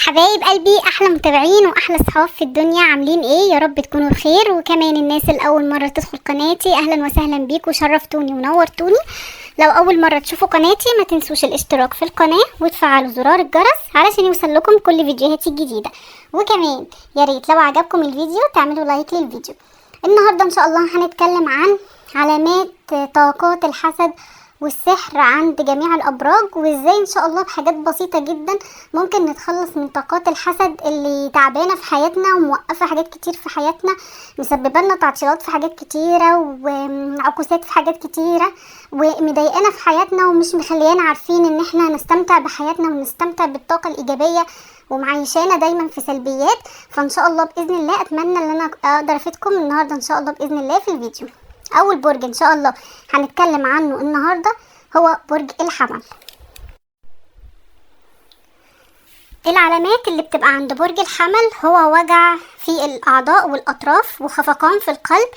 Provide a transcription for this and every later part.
حبايب قلبي، احلى متابعين واحلى صحاب في الدنيا، عاملين ايه؟ يا رب تكونوا بخير. وكمان الناس اللي اول مره تدخل قناتي، اهلا وسهلا بيكم، شرفتوني ونورتوني. لو اول مره تشوفوا قناتي ما تنسوش الاشتراك في القناه وتفعلوا زرار الجرس علشان يوصل لكم كل فيديوهاتي الجديده. وكمان يا ريت لو عجبكم الفيديو تعملوا لايك للفيديو. النهارده ان شاء الله هنتكلم عن علامات طاقات الحسد والسحر عند جميع الابراج، وازاي ان شاء الله بحاجات بسيطه جدا ممكن نتخلص من طاقات الحسد اللي تعبانه في حياتنا وموقفه حاجات كتير في حياتنا، مسببه لنا تعطيلات في حاجات كتيره وعكوسات في حاجات كتيره، ومضايقانا في حياتنا ومش مخليانا عارفين ان احنا نستمتع بحياتنا ونستمتع بالطاقه الايجابيه، ومعيشانا دايما في سلبيات. فان شاء الله باذن الله اتمنى ان انا اقدر افيدكم النهارده ان شاء الله باذن الله في الفيديو. اول برج ان شاء الله هنتكلم عنه النهارده هو برج الحمل. العلامات اللي بتبقى عند برج الحمل هو وجع في الاعضاء والاطراف وخفقان في القلب،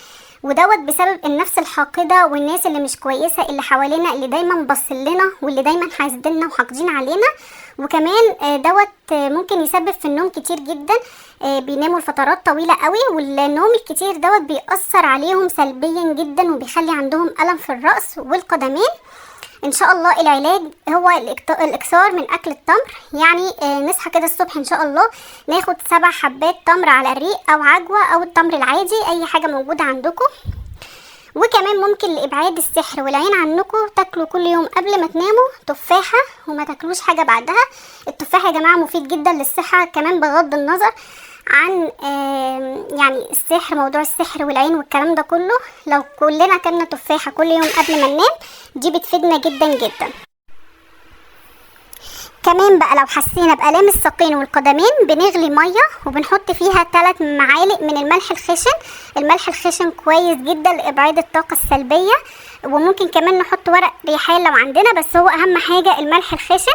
ودوت بسبب النفس الحاقده والناس اللي مش كويسه اللي حوالينا، اللي دايما باصلنا واللي دايما حاسديننا وحاقدين علينا. وكمان دوت ممكن يسبب في النوم كتير جدا، بيناموا لفترات طويله قوي، والنوم الكتير دوت بيأثر عليهم سلبيا جدا وبيخلي عندهم ألم في الرأس والقدمين. ان شاء الله العلاج هو الاكثار من اكل التمر، يعني نصحى كده الصبح ان شاء الله ناخد 7 حبات تمر على الريق او عجوه او التمر العادي، اي حاجه موجوده عندكم. وكمان ممكن لابعاد السحر والعين عنكم تاكلوا كل يوم قبل ما تناموا تفاحه وما تاكلوش حاجه بعدها. التفاح يا جماعه مفيد جدا للصحه، كمان بغض النظر عن يعني السحر، موضوع السحر والعين والكلام ده كله، لو كلنا كلنا تفاحه كل يوم قبل ما ننام دي بتفيدنا جدا جدا. كمان بقى لو حسينا بآلام الساقين والقدمين بنغلي ميه وبنحط فيها 3 معالق من الملح الخشن. الملح الخشن كويس جدا لإبعاد الطاقة السلبية، وممكن كمان نحط ورق ريحان لو عندنا، بس هو أهم حاجة الملح الخشن.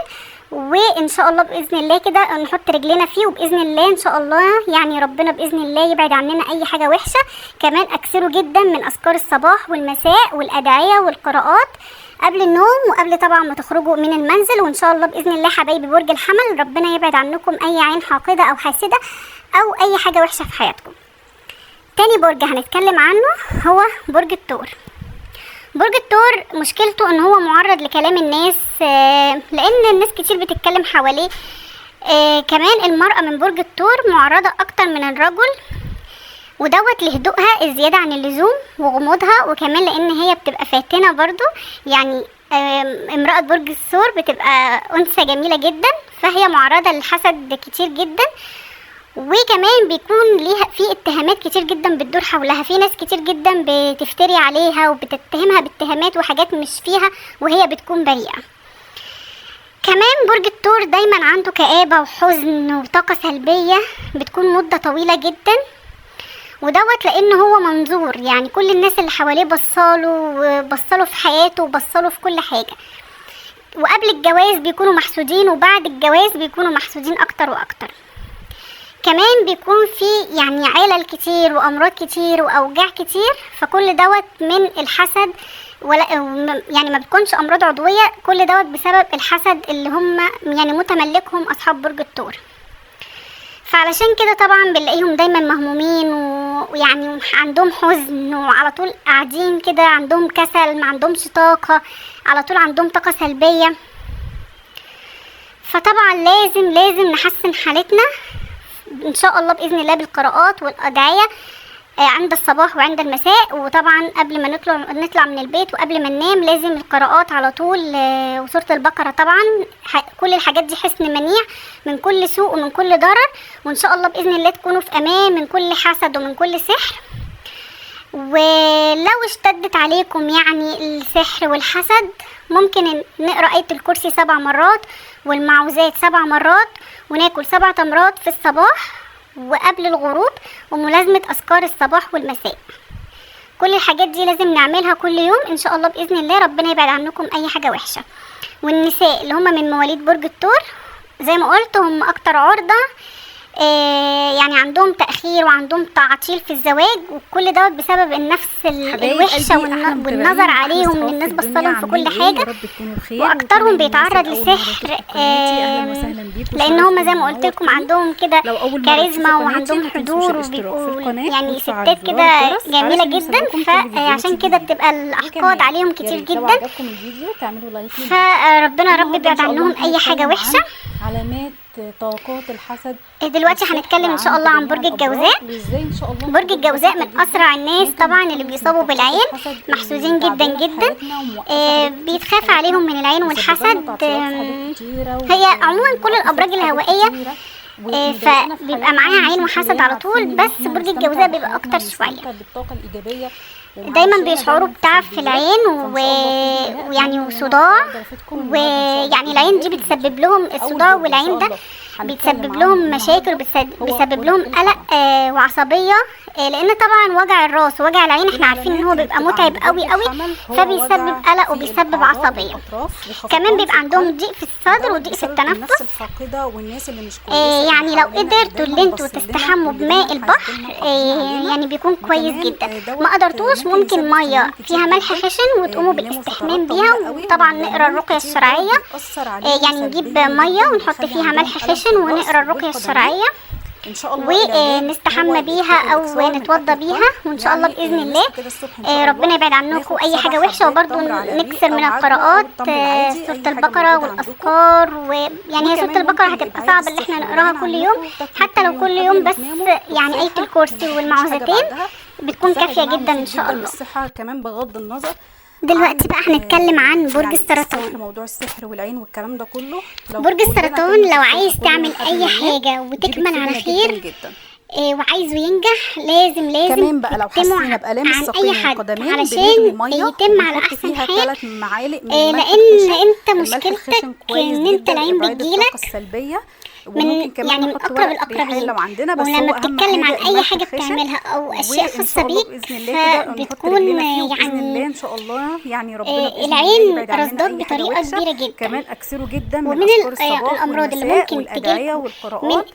وإن شاء الله بإذن الله كده نحط رجلنا فيه، وبإذن الله إن شاء الله يعني ربنا بإذن الله يبعد عننا أي حاجة وحشة. كمان أكثروا جدا من أذكار الصباح والمساء والأدعية والقراءات قبل النوم وقبل طبعا ما تخرجوا من المنزل. وان شاء الله باذن الله حبايبي برج الحمل ربنا يبعد عنكم اي عين حاقده او حاسده او اي حاجه وحشه في حياتكم. تاني برج هنتكلم عنه هو برج الثور. برج الثور مشكلته ان هو معرض لكلام الناس، لان الناس كتير بتتكلم حواليه. كمان المرأة من برج الثور معرضة اكتر من الرجل، ودوت لهدوءها الزيادة عن اللزوم وغموضها، وكمان لان هي بتبقى فاتنة برضو، يعني امرأة برج الثور بتبقى انثى جميلة جدا، فهي معرضة للحسد كتير جدا. وكمان بيكون ليها في اتهامات كتير جدا بتدور حولها، في ناس كتير جدا بتفتري عليها وبتتهمها باتهامات وحاجات مش فيها وهي بتكون بريئة. كمان برج الثور دايما عنده كآبة وحزن وطاقة سلبية بتكون مدة طويلة جدا، ودوت لان هو منظور، يعني كل الناس اللي حواليه بصاله في حياته وبصاله في كل حاجه. وقبل الجواز بيكونوا محسودين، وبعد الجواز بيكونوا محسودين اكتر واكتر. كمان بيكون في يعني علل كتير وامراض كتير واوجاع كتير، فكل دوت من الحسد، ولا يعني ما بتكونش امراض عضويه، كل دوت بسبب الحسد اللي هم يعني متملكهم اصحاب برج الثور. فعلشان كده طبعا بنلاقيهم دايما مهمومين ويعني عندهم حزن، وعلى طول قاعدين كده عندهم كسل، ما عندهمش طاقة، على طول عندهم طاقة سلبية. فطبعا لازم نحسن حالتنا ان شاء الله بإذن الله بالقراءات والأدعية عند الصباح وعند المساء، وطبعا قبل ما نطلع من البيت وقبل ما ننام لازم القراءات على طول، وسورة البقرة طبعا. كل الحاجات دي حصن منيع من كل سوء ومن كل ضرر، وان شاء الله باذن الله تكونوا في امان من كل حسد ومن كل سحر. ولو اشتدت عليكم يعني السحر والحسد ممكن نقرا آية الكرسي 7 مرات والمعوذات 7 مرات، وناكل 7 تمرات في الصباح وقبل الغروب، وملازمة أذكار الصباح والمساء. كل الحاجات دي لازم نعملها كل يوم ان شاء الله باذن الله، ربنا يبعد عنكم اي حاجة وحشة. والنساء اللي هم من مواليد برج الثور زي ما قلت هم اكتر عرضة يعني عندهم تأخير وعندهم تعطيل في الزواج، وكل دوت بسبب النفس الوحشة والنظر عليهم ان الناس بصلهم في كل حاجة، واكترهم بيتعرض لسحر لان هم زي ما قلت لكم عندهم كده كاريزما وعندهم حضور وبيبقوا يعني ستات كده جميلة جدا، فعشان كده بتبقى الاحقاد عليهم كتير جدا. فربنا رب يبعد عنهم اي حاجة وحشة. علامات طاقات الحسد. دلوقتي هنتكلم ان شاء الله عن برج الجوزاء. برج الجوزاء من اسرع الناس طبعا اللي بيصابوا بالعين، محسوسين جدا جدا، بيتخاف عليهم من العين والحسد. هي عموما كل الابراج الهوائيه فبيبقى معاها عين وحسد على طول، بس برج الجوزاء بيبقى اكتر شويه. دايما بيشعروا بتعب في العين ويعني وصداع، ويعني العين دي بتسبب لهم الصداع، والعين ده بيتسبب لهم مشاكل وبيسبب لهم قلق وعصبيه، لان طبعا وجع الراس ووجع العين احنا عارفين ان هو بيبقى متعب قوي قوي، فبيسبب قلق وبيسبب عصبيه. كمان بيبقى عندهم ضيق في الصدر وضيق في التنفس. يعني لو قدرتوا ان انتوا تستحموا بماء البحر يعني بيكون كويس جدا. ما قدرتوش ممكن ميه فيها ملح خشن وتقوموا بالاستحمام بيها، وطبعا نقرا الرقيه الشرعيه، يعني نجيب ميه ونحط فيها ملح خشن ونقرا الرقيه الشرعيه ان شاء الله ونستحمى بيها او نتوضى بيها، وان شاء الله باذن الله ربنا يبعد عنكم اي حاجه وحشه. وبرده نكسر من القراءات سوره البقره والاذكار، ويعني هي سوره البقره هتبقى صعبه اللي احنا نقراها كل يوم، حتى لو كل يوم بس يعني ايه الكرسي والمعوذتين بتكون كافيه جدا ان شاء الله. الصحه كمان بغض النظر. دلوقتي بقى هنتكلم عن برج السرطان. موضوع السحر والعين والكلام ده كله، برج السرطان لو عايز تعمل اي حاجه وتكمل على خير وعايزه ينجح لازم كمان بقى لو حسينا بآلام الساقين والقدمين علشان يتم على احسن حال، لان انت مشكلتك ان انت العين بتجيلك من يعني من اقرب الاقربين، ولما بتتكلم عن اي حاجه بتعملها او اشياء خاصه بيك فبتكون يعني ان شاء الله يعني ربنا العين رصدات بطريقه كبيره جدا. كمان اكثروا جدا ومن الامراض اللي ممكن تجيلكم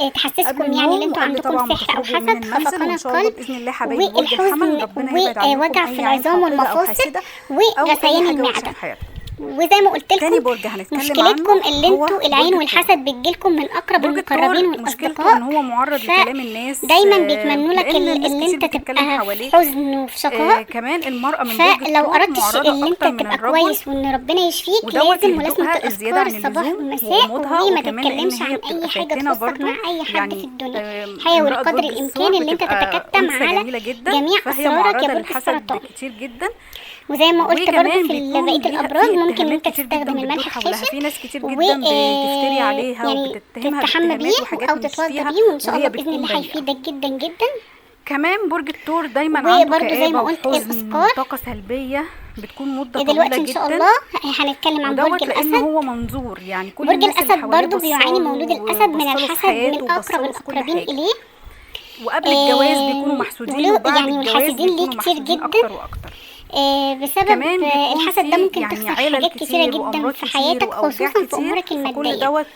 من تحسسكم يعني ان انتوا عندكم سحر او حسد، خفقان القلب والحزن ووجع في العظام والمفاصل وغثيان المعده. وزي ما قلت لكم مشكلتكم اللي انتوا العين والحسد بتجيلكم من اقرب المقربين والاصدقاء، هو معرض لكلام الناس دايما بيتمنوا لك اللي انت تبقى في حزن وفي شقاء. كمان المرأة من فلو اردت الشيء اللي انت تبقى كويس وان ربنا يشفيك لازم ولازم تذكر الصباح والمساء، وما تتكلمش عن اي حاجه تخصك مع اي حد في الدنيا. حاول قدر الامكان اللي انت تتكتم على جميع اسرارك يا برج السرطان. كتير جدا. وزي ما قلت برضه في بقيه الابراج ممكن انت تستخدم الملح الخشن في ناس كتير جدا بتفتري عليها وبتتهمها تستحمى بيه او تتوضى بيه، وان شاء الله باذن الله هيفيدك جدا جدا. كمان برج الثور دايما عنده كآبة زي ما قلت وحزن طاقه سلبيه بتكون مده طويله دلوقتي ان شاء الله هنتكلم عن برج الاسد. هو منظور يعني كل برج الاسد برضه بيعاني مولود الاسد من الحسد من اقرب الاقربين اليه، وقبل الجواز بيكونوا محسودين وبعد يعني الجواز الحاسدين ليه كتير جدا اكتر واكتر. بسبب الحسد ده ممكن تخسر حاجات كتيرة جدا في حياتك، خصوصا في امورك الماديه.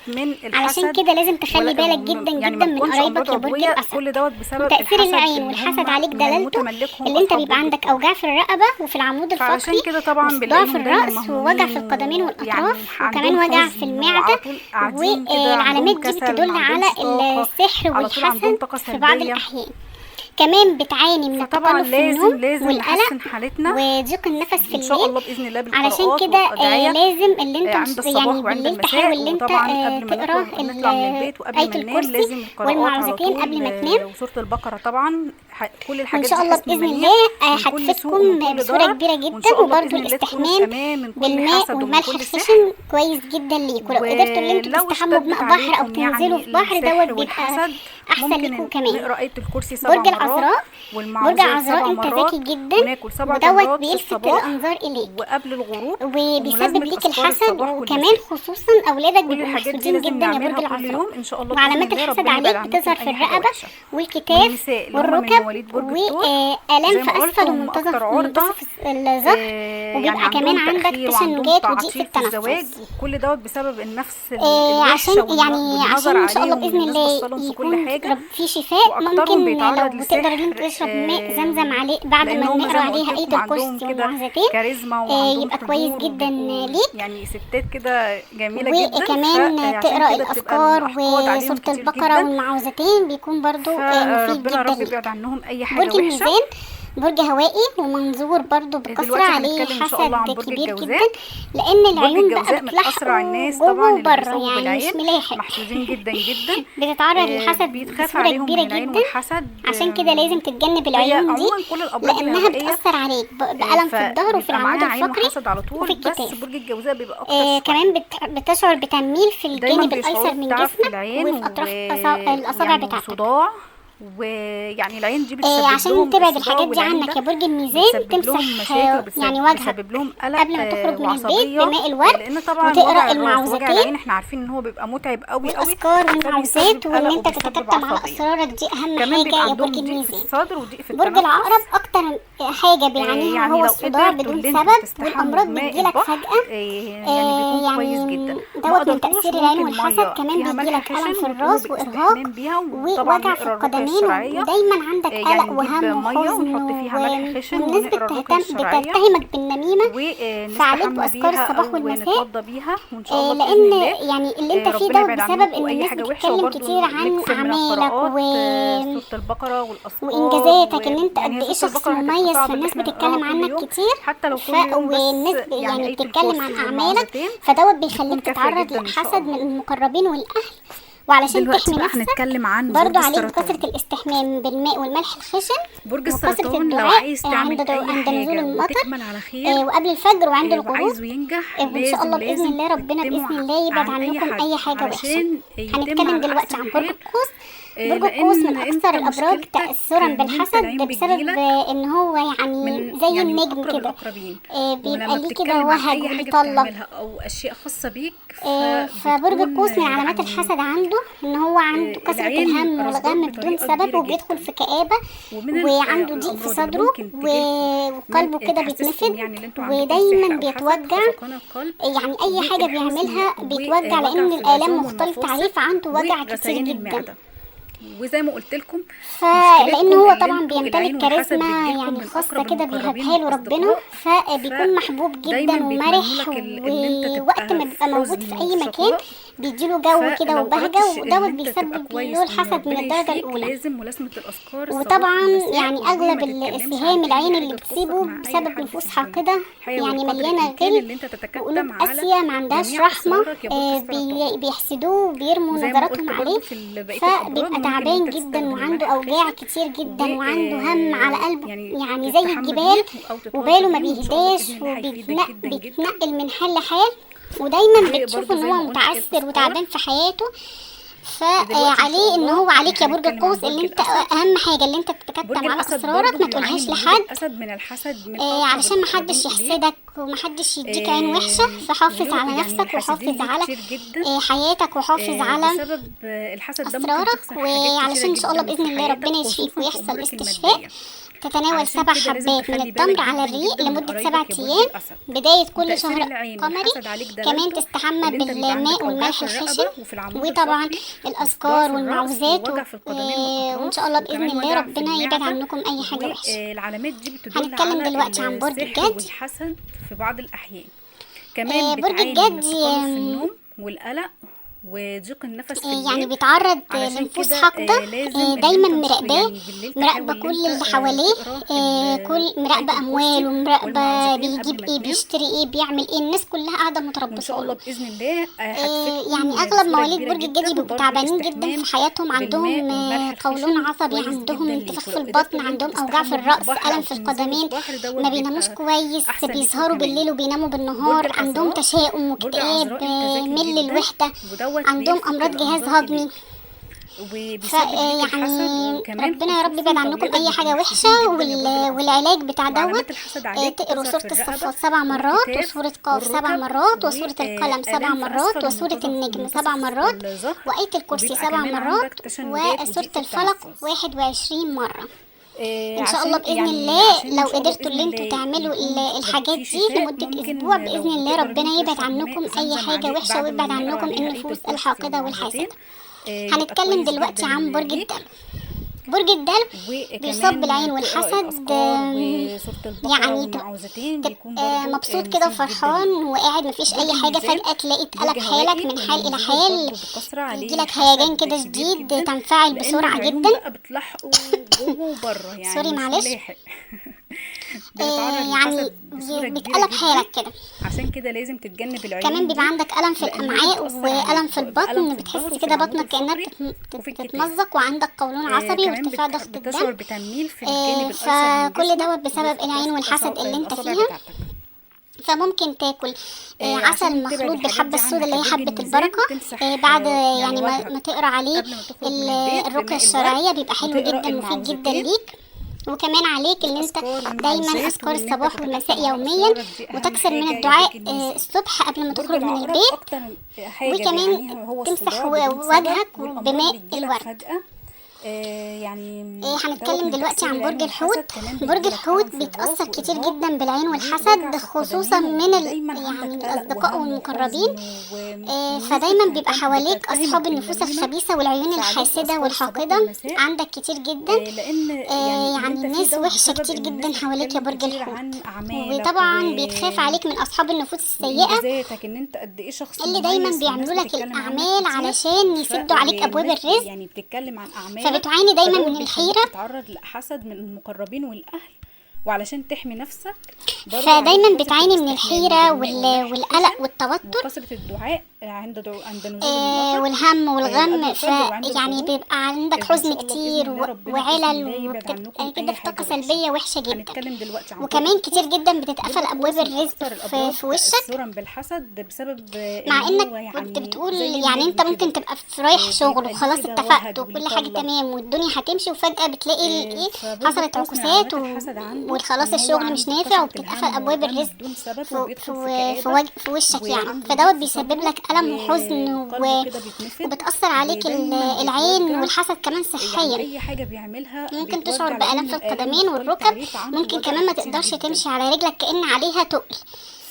علشان كده لازم تخلي بالك جدا جدا من قرايبك يا برج الاسد. وتاثير العين والحسد عليك دلالته اللي انت بيبقى عندك اوجاع في الرقبه وفي العمود الفقري وصداع في الراس ووجع في القدمين والاطراف وكمان وجع في المعده، والعلامات دي بتدل على السحر والحسد في بعض الاحيان. كمان بتعاني من التقلب في النوم والقلق وضيق النفس في الليل. ان شاء الله باذن الله علشان كده لازم اللي انت يعني بالليل تحاول اللي انت تقرا آية الكرسي والمعوذتين قبل ما تنام، وسورة البقرة طبعا كل الحاجات ان شاء الله باذن الله هتفيدكم بصوره كبيره جدا. وبرده الاستحمام بالماء والملح الخشن كويس جدا ليكم. لو قدرتوا ان انتوا تستحموا بماء بحر او تنزلوا في بحر دوت بيبقى احسن ليكم. كمان برج عذراء. برج والمعوذات عذراء 7 انت مرات، ذكي جدا، وناكل 7 ودوت تمرات في بيلفت الصباح الانظار اليك وقبل الغروب، وبيسبب وملازمة ليك أذكار الحسد، الصباح وكمان والمساء. خصوصا اولادك كل بيبقوا الحاجات دي محسودين لازم جدا يا برج نعملها كل العذراء. يوم ان شاء الله بإذن وعلامات الله الحسد ربنا عليك يبعد عنكم بتظهر في اي حاجه الرقبه وحشه. والكتاف والنساء اللي هم من والركب مواليد برج الثور والام زي في ما قلت اسفل هم اكتر ومنتصف عرضه الظهر، وبيبقى يعني كمان عندهم عندك تأخير وعندهم تشنجات وضيق في تعطيل في الزواج، التنفس. وكل دوت بسبب النفس عشان الوحشه يعني والنظر عشان ان شاء الله عليهم باذن والناس الله بصلهم في كل يكون حاجه. في شفاء. واكترهم ممكن بيتعرض لو تقدر لسحر، انت تشرب ماء زمزم عليه بعد ما لانهم نقرا زي ما عليها قلت ايه لكم عندهم الكرسي كده والمعوذتين، كاريزما وعندهم يبقى كويس حضور جدا وبيبقوا ليك. يعني ستات كده جميله جدا. وكمان عشان تقرا كده بتبقى الاذكار الاحقاد عليهم وسوره كتير البقره جدا، والمعوذتين بيكون برضو مفيد فربنا جدا رب ليك. يبعد عنهم اي حاجه برج وحشه. الميزان برج هوائي ومنظور برضو بكثرة، دلوقتي عليه هنتكلم ان شاء الله عن حسد برج كبير الجوزاء. جدا، لان برج العيون بقى الجوزاء من اسرع بتلحقه الناس جوه طبعا اللي وبره، بيصابوا يعني مش بالعين، ملاحق، محسودين جدا جدا. بتتعرض للحسد بيتخاف بصورة عليهم كبيرة من العين جدا. والحسد. عشان كده لازم تتجنب هي العيون دي، عموما كل الابراج لانها الهوائيه بتأثر عليك بألم في الظهر وفي فبيبقى العمود معاها عين الفقري وحسد على طول، وفي بس الكتاف. برج الجوزاء بيبقى اكتر شويه. كمان بتشعر بتنميل في دايما الجانب الايسر بيشعروا من بتعب في جسمك العين وفي اطراف الاصابع يعني بتاعتك. وصداع، ويعني العين دي بتسبب عشان لهم تبعد الصداع الحاجات دي والعين عنك ده يا برج الميزان، بتسبب لهم تمسح مشاكل يعني وجهك بتسبب لهم قلق قبل ما تخرج من البيت وعصبيه، بماء الورد، لان طبعا وتقرا وجع الراس وجع المعوذتين العين احنا عارفين ان هو بيبقى متعب قوي قوي، والاذكار والمعوذات، وان انت وبيسبب تتكتم على عصبيه. اسرارك، دي اهم كمان حاجه بيبقى يا عندهم برج ضيق في الميزان. الصدر وضيق في برج التنفس. العقرب اكتر حاجه بيعانيها يعني هو لو الصداع قدرتوا بدون ان انتوا سبب، تستحموا والامراض بماء بتجيلك البحر فجاه. يعني بيكون كويس جدا. ما دوت من قدرتوش تأثير العين ممكن والحسد، ميه كمان فيها ملح بيجيلك ألم خشن في وتقوموا الراس وإرهاق بالاستحمام بيها، وطبعا ووجع في نقرا الرقية القدمين، الشرعية. ودايما عندك يعني قلق وهم نجيب ميه وحزن ونحط فيها ملح خشن والناس ونقرا الرقية الشرعية بتتهمك بالنميمة، فعليك ونستحمى بأذكار بيها الصباح او والمساء. نتوضى بيها، وان شاء الله لأن باذن الله يعني اللي انت فيه ربنا ده يبعد بسبب عنكم ان اي الناس حاجه وحشه. بتتكلم وبرده كتير عن نكسب من أعمالك القراءات سوره البقره والاذكار وانجازاتك، ان انت يعني قد ايه سورة شخص البقرة هتبقى مميز، صعبة فالناس إن إحنا بتتكلم نقراها كل عنك يوم، كتير، حتى لو كل يوم والناس بس يعني آية بتتكلم عن الكرسي اعمالك، والمعوذتين فدوت بيخليك كافية تتعرض جدا إن شاء للحسد الله. من المقربين والاهل. وعلشان دلوقتي تحمي بقى نفسك هنتكلم عن برضو برج عليك السرطان. كثرة الاستحمام بالماء والملح الخشن، برج وكثرة السرطان لو الدعاء عايز تعمل عند اي نزول حاجه المطر وتكمل على خير وقبل الفجر وعند الغروب، وعايزه ينجح وان شاء الله باذن الله ربنا تقدموا باذن الله يبعد عن عنكم اي حاجه وحشه. علشان يتم هنتكلم على دلوقتي أحسن عن برج حال. القوس. برج القوس من اكثر الابراج تاثرا بالحسد بسبب ان هو يعني زي النجم كده، بيبقى ليه كده وهج وبيطلق. او اشياء خاصه بيك فبرج القوس من علامات الحسد عنده ان هو عنده كثرة الهم والغم بدون سبب، وبيدخل في كئابة، وعنده ضيق في صدره وقلبه كده بيتنفض، ودايما بيتوجع. يعني اي حاجة بيعملها بيتوجع لان الالام مختلطة عليه، فعنده وجع كتير جدا. وزي ما قلت لكم لان هو طبعا بيمتلك كاريزما يعني خاصه كده بيهبها له ربنا، فبيكون محبوب جدا ومرح، ووقت ما بيبقى موجود في اي مكان بيديله جو كده وبهجه، ودوت بيسبب له الحسد من الدرجه الاولى. لازم ملازمه الاذكار وطبعا يعني اغلب السهام العين اللي بتصيبه بسبب نفوس حاقده، يعني مليانه غل وقلوب قاسيه ما عندهاش رحمه، بيحسدوه وبيرموا نظراتهم عليه، فبيبقى تعبان جدا وعنده اوجاع كتير جدا وعنده هم على قلبه يعني زي الجبال، وباله ما بيهداش وبيتنقل من حال لحال، ودايما بتشوف ان هو متعثر وتعبان في حياته. فعليه ان هو عليك يا برج القوس اللي انت اهم حاجه اللي انت تتكتم على اسرارك، ما تقولهاش لحد علشان ما حدش يحسدك وما حدش يديك عين وحشه. فحافظ على نفسك وحافظ على حياتك وحافظ على اسرارك، وعلشان ان شاء الله باذن الله ربنا يشفيك ويحصل استشفاء. تتناول 7 حبات من التمر على الريق لمدة 7 أيام بداية كل شهر قمري. كمان تستحمى بالماء والملح الخشن، وطبعا الأذكار والمعوذات، وإن شاء الله بإذن الله ربنا يبعد عنكم أي حاجة وحشة. العلامات دي بتدل هنتكلم دلوقتي عن برج الجدي والحسد في بعض الأحيان. كمان برج الجدي في النوم والقلق وضيق النفس في الليل، يعني بيتعرض لنفوس حاقدة، دايما مراقبة كل اللي حواليه، كل مراقبة أمواله، مراقبة بيجيب ايه، بيشتري ايه، بيعمل ايه، الناس كلها قاعدة متربصة ان شاء الله باذن الله. يعني اغلب مواليد برج الجدي بيبقوا تعبانين جدا في حياتهم، عندهم قولون عصبي، عندهم انتفاخ في البطن، عندهم اوجاع في الراس، الم في القدمين، ما بيناموش كويس، بيسهروا بالليل وبيناموا بالنهار، عندهم تشاؤم واكتئاب، مل الوحدة، عندهم امراض جهاز هضمي. وبيسبب ليك الحسد. يعني وكمان ربنا يا رب يبعد خصوصا عنكم اولادك اي حاجه بيبقوا وحشه. محسودين جدا يا برج العذراء. والعلاج بتاع وعلامات الحسد عليك تقروا بتظهر سوره في الرقبه الصفات 7 مرات، والكتاف وسوره قاف 7 والركب، مرات وسوره القلم 7 والام في مرات اسفل وسوره النجم 7 مرات الظهر. وآية الكرسي وبيبقى 7 كمان مرات عندك تشنجات وسورة وضيق في الفلق التنفس. 21 مرة. ان شاء الله عشان باذن يعني الله عشان لو ان شاء الله قدرتوا باذن اللي انتوا الله تعملوا يكون الحاجات في دي شفاء. لمده ممكن اسبوع باذن لو الله تقدر ان ربنا انت يبعد تشرب عنكم ماء اي زمزم حاجه عليه وحشه بعد ما ويبعد بنقرا عنكم عليها آية النفوس الكرسي الحاقده والحاسده. والمعوذتين. يبقى هنتكلم كويس دلوقتي جدا عن برج ليك. الدلو. برج الدلو بيصاب بالعين وكمان تقرا والحسد. الاذكار وسوره البقره يعني والمعوذتين بيكون برضو مبسوط كده مفيد جدا وفرحان ليك. وقاعد مفيش برج اي حاجه، الميزان فجاه تلاقي اتقلب برج حالك هوائي من حال الى ومولود حال، برضو بكثرة عليه يجيلك هيجان كده حسد كبير شديد، جدا، تنفعل لان بسرعه العيون جدا. بقى بتلحقه جوه وبره يعني سوري مش معلش. ملاحق. بتتعرض يعني للحسد بصورة كبيرة بيتقلب جدا. حالك كده. عشان كده لازم تتجنب كمان العيون بيبقى دي، عندك ألم في لان هي الأمعاء بتأثر عليك وألم في بألم البطن، في الظهر بتحس وفي كده العمود بطنك كأنها الفقري وفي الكتاف. بتتمزق، وعندك قولون عصبي كمان وارتفاع ضغط الدم. بتشعر بتنميل في الجانب الايسر من فكل جسمك دوت بسبب العين والحسد اللي انت الاصابع فيها. بتاعتك. فممكن تاكل عسل عشان تبعد مخلوط الحاجات بالحبة دي السوداء عنك اللي يا هي برج حبة الميزان، البركة. تمسح بعد يعني ما وجهك تقرا عليه قبل ما تخرج من البيت الرقية بماء الشرعية، الورد، بيبقى حلو وتقرا جدا مفيد جدا المعوذتين ليك. وكمان عليك ان انت الاذكار دايما والمعوذات، اذكار وان انت الصباح والمساء تتكتم على يوميا، اسرارك دي اهم وتكثر من حاجه يا الدعاء برج الميزان. الصبح قبل ما برج تخرج من العقرب البيت. اكتر حاجه وكمان بيعانيها هو تمسح الصداع بدون سبب، وجهك والامراض بماء بتجيلك الورد. فجاه. يعني هنتكلم من دلوقتي تأثير عن العين برج الحوت. والحسد. كمان برج بيجيلك الحوت ألم في بيتأثر الراس كتير وإرهاق جدا بالعين ووجع والحسد، في خصوصا القدمين، من ودايما عندك من قلق الأصدقاء وهم والمقربين. وحزن فدايما بيبقى حواليك بتتهمك أصحاب النفوس بالنميمة. الخبيثة والعيون فعليك الحاسدة بأذكار الصباح والحاقدة والمساء، عندك كتير جدا. لان يعني اللي انت فيه الناس ده وحشة بسبب كتير ان جدا الناس حواليك يا بتتكلم برج كتير الحوت. عن اعمالك وطبعا بيتخاف عليك من أصحاب النفوس السيئة وانجازاتك، ان انت قد ايه شخص اللي مميز، دايما والناس بيعملوا لك بتتكلم عنك الأعمال كتير. علشان يسدوا عليك أبواب والناس الرزق. يعني بتتكلم عن اعمالك، فبتعاني دايما فدوت من بيخليك الحيرة. تتعرض لحسد من المقربين والاهل. وعلشان تحمي نفسك برضو فدايما عليك كثرة بتعاني من الاستحمام الحيرة بالماء والملح والقلق الخشن، والتوتر وكثرة الدعاء عند نزول المطر والهم قبل والغم. الفجر وعند يعني الغروب. بيبقى عندك ان حزن شاء الله باذن كتير الله ربنا باذن وعلل، الله يبعد عنكم كده اي في طاقة حاجه وحشه. سلبية وحشة جدا. هنتكلم دلوقتي عن وكمان كتير الحوت. جدا بتتقفل برج أبواب الحوت من الرزق اكثر الابراج في وشك، تاثرا بالحسد بسبب مع ان انك هو كنت يعني بتقول زي يعني انت النجم ممكن كده. تبقى في رايح شغل بيبقى ليه وخلاص كده اتفقت وهج وكل حاجة وبيطلع. تمام والدنيا هتمشي، وفجأة بتلاقي ايه فبرج حصلت الحوت من عكوسات علامات الحسد عنده وخلاص ان هو الشغل مش عنده نافع كثرة وبتتقفل الهم أبواب والغم الرزق بدون سبب، في وبيدخل في كآبة، في وشك يعني. وعنده فدوت ضيق في بيسبب صدره، لك ألم وحزن وقلبه كده بيتنفض، وبتأثر عليك ودايما العين بيتوجع. والحسد كمان يعني صحيا. اي حاجه بيعملها ممكن بيتوجع، تشعر بآلام لان في الآلام القدمين بكل والركب، تعريف عنده ممكن وجع كمان ما كتير تقدرش جدا. تمشي على رجلك كأن عليها تقل.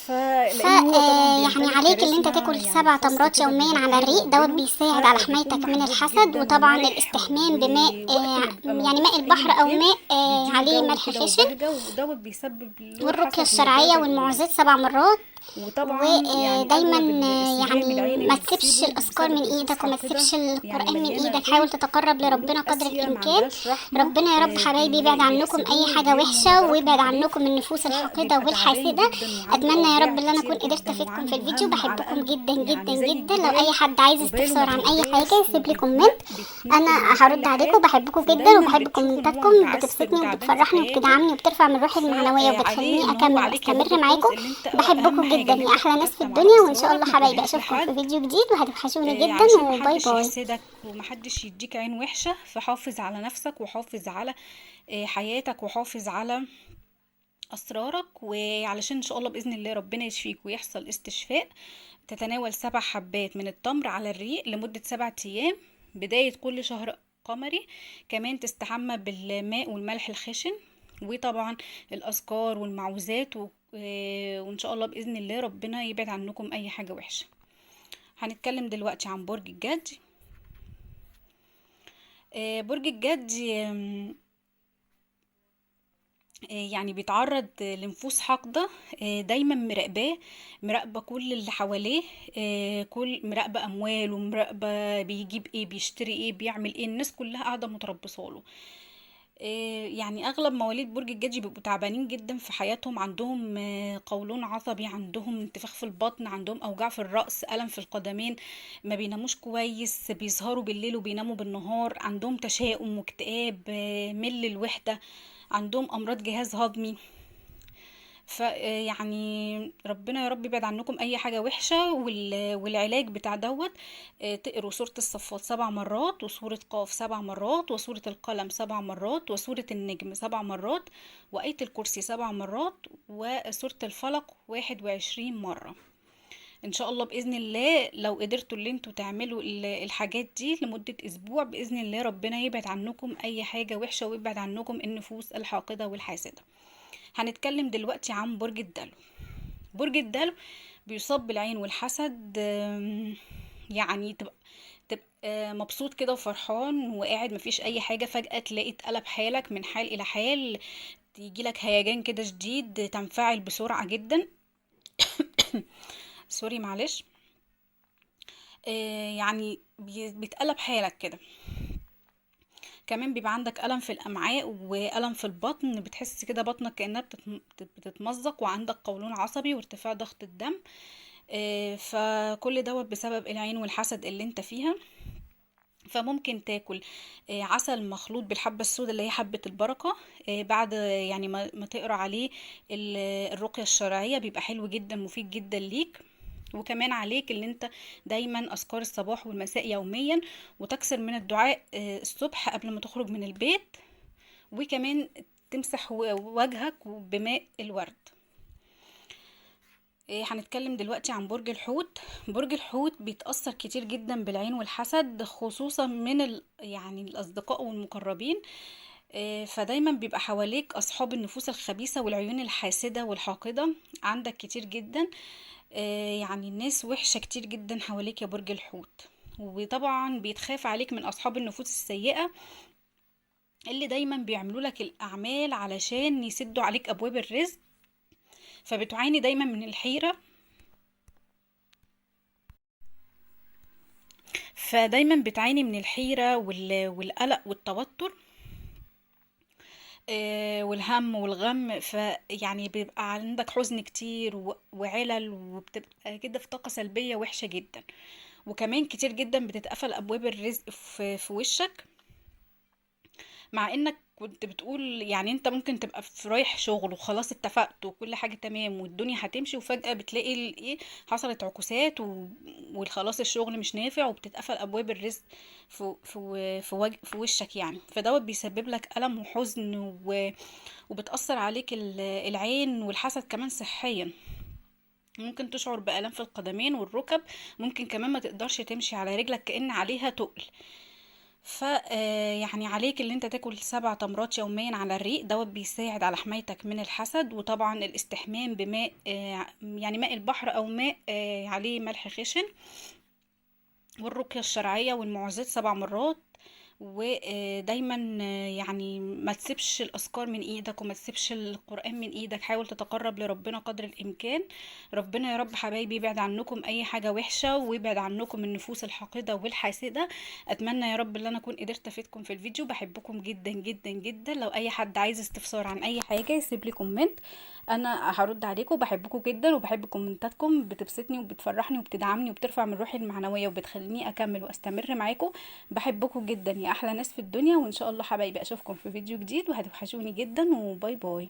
لان هو طبعا يعني بيمتلك عليك اللي انت كاريزما تاكل يعني 7 خاصة تمرات كده يوميا على بيبقى الريق، دوت ربنا، بيساعد على فبيكون حمايتك من محبوب الحسد. جدا وطبعا ومرح، الاستحمام بماء ووقت ما بيبقى يعني موجود ماء في اي البحر او مكان ماء بيديله عليه جو ملح كده خشن، وبهجة، ودوت بيسبب له والرقية الحسد من الشرعية الدرجة الأولى. والمعوذات 7 مرات. وطبعا يعني ودايما اغلب السهام العين يعني اللي ما تسيبش بتصيبه الأذكار من بسبب نفوس ايدك وما حاقدة، تسيبش يعني القرآن من مليانة ايدك، غل حاول تتقرب وقلوب لربنا قدر قاسية ما الإمكان. عندهاش رحمة. ربنا يا رب حبايبي يبعد عنكم أي بيحسدوه حاجة وبيرموا وحشة ويبعد نظراتهم عليه، عنكم النفوس الحاقدة فبيبقى تعبان والحاسدة. جدا وعنده أتمنى يا رب أوجاع ان انا كتير اكون قدرت جدا افيدكم في وعنده الفيديو. هم على بحبكم قلبه، جدا جدا يعني زي جدا. لو الجبال اي حد عايز وباله استفسار ما عن اي بيهداش حاجة يسيب لي كومنت، وبيتنقل انا من هرد كل عليكم. حال، بحبكم جدا ودايما وبحب بتشوفه ان هو كومنتاتكم، متعثر بتبسطني وتعبان في وبتفرحني حياته. وبتدعمني وبترفع من روحي المعنوية فعليه وبتخليني ان هو اكمل عليك يا برج واستمر معاكم. القوس ان انت اهم بحبكم حاجه جدا ان يا انت احلى ناس في تكتم على الدنيا، وان شاء اسرارك، الله ما حبايبي تقولهاش اشوفكم في لحد، فيديو جديد وهتوحشوني جدا. علشان وباي محدش باي. يحسدك ومحدش يديك عين وحشه. فحافظ على نفسك وحافظ على حياتك وحافظ على اسرارك، وعلشان ان شاء الله باذن الله ربنا يشفيك ويحصل استشفاء. تتناول 7 حبات من التمر على الريق لمدة 7 ايام بداية كل شهر قمري. كمان تستحمى بالماء والملح الخشن، وطبعا الاذكار والمعوذات وان شاء الله باذن الله ربنا يبعد عنكم اي حاجة وحشة. هنتكلم دلوقتي عن برج الجدي. برج الجدي يعني بيتعرض لنفوس حاقدة، دايما مراقبة كل اللي حواليه، كل مراقبة أمواله، مراقبة بيجيب ايه، بيشتري ايه، بيعمل ايه. الناس كلها قاعدة متربصاله. يعني أغلب مواليد برج الجدي بيبقوا تعبانين جدا في حياتهم. عندهم قولون عصبي، عندهم انتفاخ في البطن، عندهم أوجاع في الرأس، ألم في القدمين، ما بيناموش كويس، بيسهروا بالليل وبيناموا بالنهار، عندهم تشاؤم واكتئاب، مل الوحدة، عندهم امراض جهاز هضمي. يعني ربنا يا رب يبعد عنكم اي حاجة وحشة. والعلاج بتاع دوت تقروا سورة الصفات 7 مرات، وسورة قاف 7 مرات، وسورة القلم 7 مرات، وسورة النجم 7 مرات، وآية الكرسي 7 مرات، وسورة الفلق 21 مرة. ان شاء الله باذن الله لو قدرتوا اللي انتوا تعملوا الحاجات دي لمدة اسبوع، باذن الله ربنا يبعد عنكم اي حاجة وحشة، ويبعد عنكم النفوس الحاقدة والحاسدة. هنتكلم دلوقتي عن برج الدلو. برج الدلو بيصاب بالعين والحسد. يعني تبقى مبسوط كده وفرحان وقاعد مفيش اي حاجة، فجأة تلاقي اتقلب حالك من حال الى حال، تيجيلك هيجان كده شديد، تنفعل بسرعة جدا. سوري معلش. يعني بيتقلب حالك كده. كمان بيبقى عندك ألم في الأمعاء وألم في البطن، بتحس كده بطنك كأنها بتتمزق، وعندك قولون عصبي وارتفاع ضغط الدم. فكل دوت بسبب العين والحسد اللي انت فيها. فممكن تاكل عسل مخلوط بالحبة السوداء اللي هي حبة البركة، بعد يعني ما تقرا عليه الرقية الشرعية، بيبقى حلو جدا مفيد جدا ليك. وكمان عليك ان انت دايما اذكار الصباح والمساء يوميا، وتكثر من الدعاء الصبح قبل ما تخرج من البيت. وكمان تمسح وجهك بماء الورد. هنتكلم دلوقتي عن برج الحوت. برج الحوت بيتأثر كتير جدا بالعين والحسد، خصوصا من يعني الأصدقاء والمقربين. فدايما بيبقى حواليك أصحاب النفوس الخبيثة والعيون الحاسدة والحاقدة عندك كتير جدا. يعني الناس وحشة كتير جدا حواليك يا برج الحوت. وطبعا بيتخاف عليك من أصحاب النفوس السيئة اللي دايما بيعملوا لك الأعمال علشان يسدوا عليك أبواب الرزق، فبتعاني دايما من الحيرة. فدايما بتعاني من الحيرة والقلق والتوتر، والهم والغم. فيعني بيبقى عندك حزن كتير وعلل، وبتبقى كده في طاقة سلبية وحشة جدا. وكمان كتير جدا بتتقفل أبواب الرزق في وشك، مع انك كنت بتقول يعني انت ممكن تبقى في رايح شغل وخلاص اتفقت وكل حاجة تمام والدنيا هتمشي، وفجأة بتلاقي ايه، حصلت عكوسات وخلاص الشغل مش نافع، وبتتقفل ابواب الرزق في وشك يعني. فدوت بيسبب لك ألم وحزن وبتأثر عليك العين والحسد كمان صحيا. ممكن تشعر بآلام في القدمين والركب، ممكن كمان ما تقدرش تمشي على رجلك كأن عليها تقل. يعني عليك اللي انت تاكل 7 تمرات يوميا على الريق، دوت بيساعد على حمايتك من الحسد. وطبعا الاستحمام بماء يعني ماء البحر او ماء عليه ملح خشن، والرقية الشرعية والمعوذات 7 مرات. ودايما يعني ما تسيبش الأذكار من ايدك، وما تسيبش القرآن من ايدك، حاول تتقرب لربنا قدر الإمكان. ربنا يا رب حبايبي يبعد عنكم أي حاجة وحشة، ويبعد عنكم النفوس الحاقدة والحاسدة. أتمنى يا رب ان أنا أكون قدرت أفيدكم في الفيديو. بحبكم جدا جدا جدا. لو أي حد عايز استفسار عن أي حاجة يسيب لي كومنت، انا هرد عليكم. بحبكم جدا وبحب كومنتاتكم، بتبسطني وبتفرحني وبتدعمني وبترفع من روحي المعنويه وبتخليني اكمل واستمر معاكم. بحبكم جدا يا احلى ناس في الدنيا، وان شاء الله حبايبي اشوفكم في فيديو جديد، وهتوحشوني جدا، وباي باي.